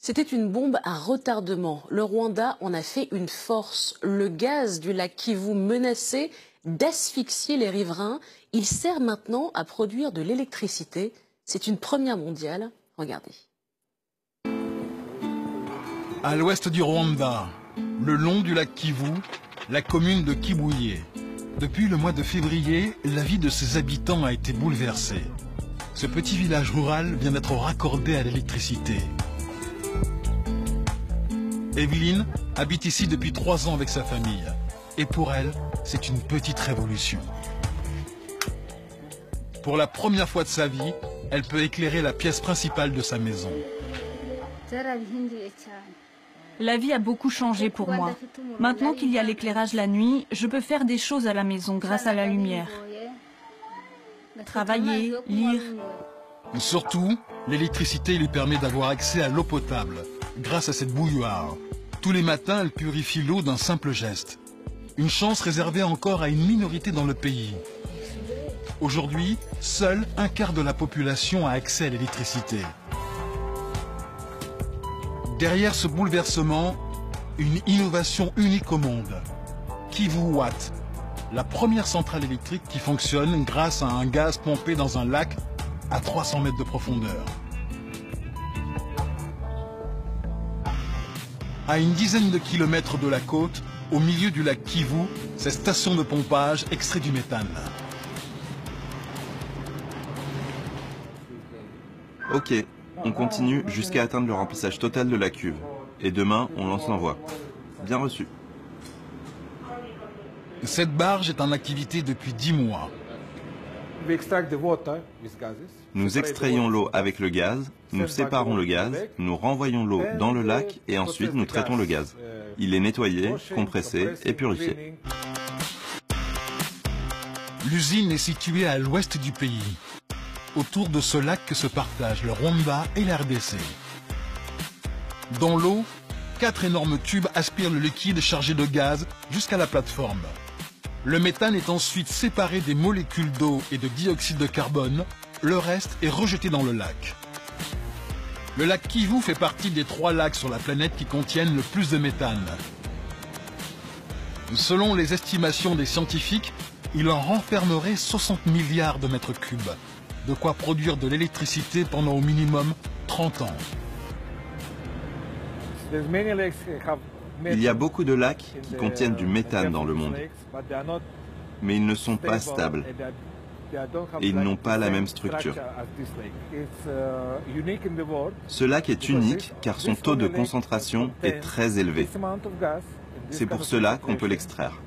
C'était une bombe à retardement. Le Rwanda en a fait une force. Le gaz du lac Kivu menaçait d'asphyxier les riverains. Il sert maintenant à produire de l'électricité. C'est une première mondiale. Regardez. À l'ouest du Rwanda, le long du lac Kivu, la commune de Kibuye. Depuis le mois de février, la vie de ses habitants a été bouleversée. Ce petit village rural vient d'être raccordé à l'électricité. Evelyne habite ici depuis 3 ans avec sa famille. Et pour elle, c'est une petite révolution. Pour la première fois de sa vie, elle peut éclairer la pièce principale de sa maison. La vie a beaucoup changé pour moi. Maintenant qu'il y a l'éclairage la nuit, je peux faire des choses à la maison grâce à la lumière. Travailler, lire. Surtout, l'électricité lui permet d'avoir accès à l'eau potable, grâce à cette bouilloire. Tous les matins, elle purifie l'eau d'un simple geste. Une chance réservée encore à une minorité dans le pays. Aujourd'hui, seul un quart de la population a accès à l'électricité. Derrière ce bouleversement, une innovation unique au monde. Kivu Watt, la première centrale électrique qui fonctionne grâce à un gaz pompé dans un lac à 300 mètres de profondeur. À une dizaine de kilomètres de la côte, au milieu du lac Kivu, cette station de pompage extrait du méthane. Ok, on continue jusqu'à atteindre le remplissage total de la cuve. Et demain, on lance l'envoi. Bien reçu. Cette barge est en activité depuis 10 mois. Nous extrayons l'eau avec le gaz, nous séparons le gaz, nous renvoyons l'eau dans le lac et ensuite nous traitons le gaz. Il est nettoyé, compressé et purifié. L'usine est située à l'ouest du pays. Autour de ce lac que se partagent le Rwanda et la RDC. Dans l'eau, 4 énormes tubes aspirent le liquide chargé de gaz jusqu'à la plateforme. Le méthane est ensuite séparé des molécules d'eau et de dioxyde de carbone. Le reste est rejeté dans le lac. Le lac Kivu fait partie des 3 lacs sur la planète qui contiennent le plus de méthane. Selon les estimations des scientifiques, il en renfermerait 60 milliards de mètres cubes. De quoi produire de l'électricité pendant au minimum 30 ans. Il y a beaucoup de lacs qui contiennent du méthane dans le monde, mais ils ne sont pas stables et ils n'ont pas la même structure. Ce lac est unique car son taux de concentration est très élevé. C'est pour cela qu'on peut l'extraire.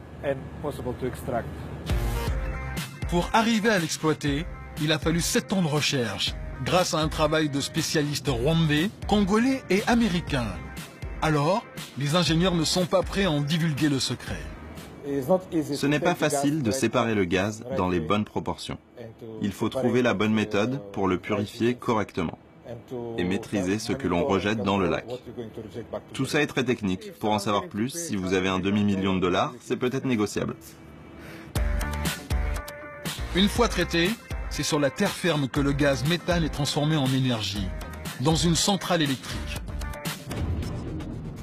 Pour arriver à l'exploiter, il a fallu 7 ans de recherche, grâce à un travail de spécialistes rwandais, congolais et américains. Alors, les ingénieurs ne sont pas prêts à en divulguer le secret. Ce n'est pas facile de séparer le gaz dans les bonnes proportions. Il faut trouver la bonne méthode pour le purifier correctement et maîtriser ce que l'on rejette dans le lac. Tout ça est très technique. Pour en savoir plus, si vous avez un demi-million de dollars, c'est peut-être négociable. Une fois traité, c'est sur la terre ferme que le gaz méthane est transformé en énergie, dans une centrale électrique.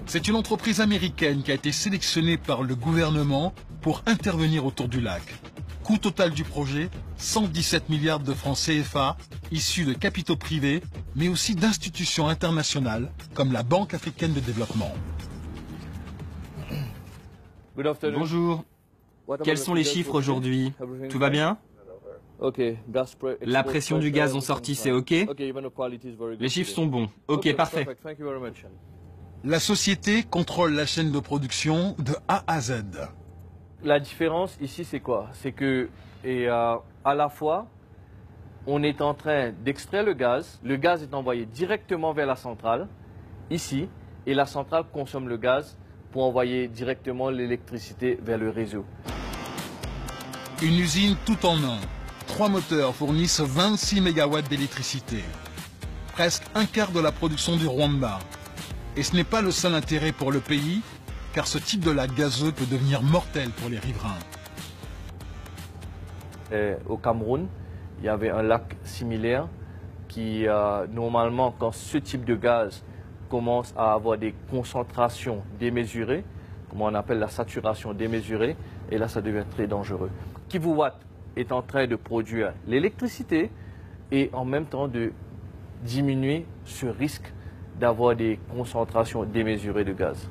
C'est une entreprise américaine qui a été sélectionnée par le gouvernement pour intervenir autour du lac. Coût total du projet, 117 milliards de francs CFA, issus de capitaux privés, mais aussi d'institutions internationales, comme la Banque africaine de développement. Bonjour. Quels sont les chiffres aujourd'hui? Tout va bien? La pression du gaz en sortie, c'est OK? Les chiffres sont bons. OK, parfait. La société contrôle la chaîne de production de A à Z. La différence ici, c'est quoi? C'est que, à la fois, on est en train d'extraire le gaz est envoyé directement vers la centrale, ici, et la centrale consomme le gaz pour envoyer directement l'électricité vers le réseau. Une usine tout en un. 3 moteurs fournissent 26 MW d'électricité. Presque un quart de la production du Rwanda. Et ce n'est pas le seul intérêt pour le pays, car ce type de lac gazeux peut devenir mortel pour les riverains. Au Cameroun, il y avait un lac similaire qui, normalement, quand ce type de gaz commence à avoir des concentrations démesurées, comme on appelle la saturation démesurée, et là ça devient très dangereux. Kivuwatt est en train de produire l'électricité et en même temps de diminuer ce risque d'avoir des concentrations démesurées de gaz.